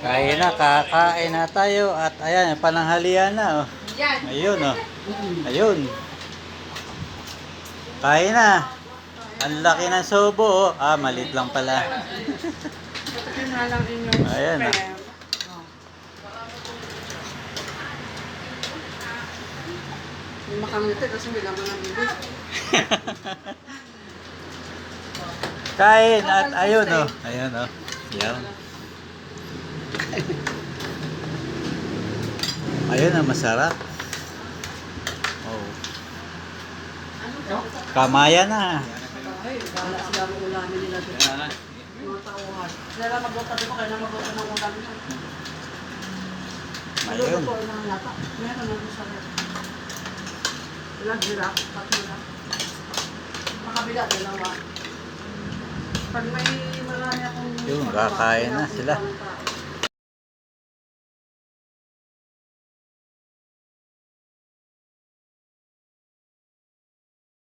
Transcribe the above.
Kain na, kakain na tayo at ayan, pananghalian na oh. Yan. Ayun oh. Ayun. Kain na. Ang laki ng subo oh. Ah, maliit lang pala. Patakin na lang inyong Ayan, ah. spare. Hindi makangiti kasi may laman ng bibig. Kain at ayun oh. Ayun oh. Yan. Ayun na, masarap. Oh. Kamaya na. Ay, bahala sila ang ulamin nila doon. Mga tauhan. Sila lang magluto ko, kaya na magluto ng ulamin. Ayun. Magluto ng lata. Meron na doon sa lata. Ilang hirap, tatlo lang. Makabila, dalawa. Pag may marami akong... Yun, kakain na sila.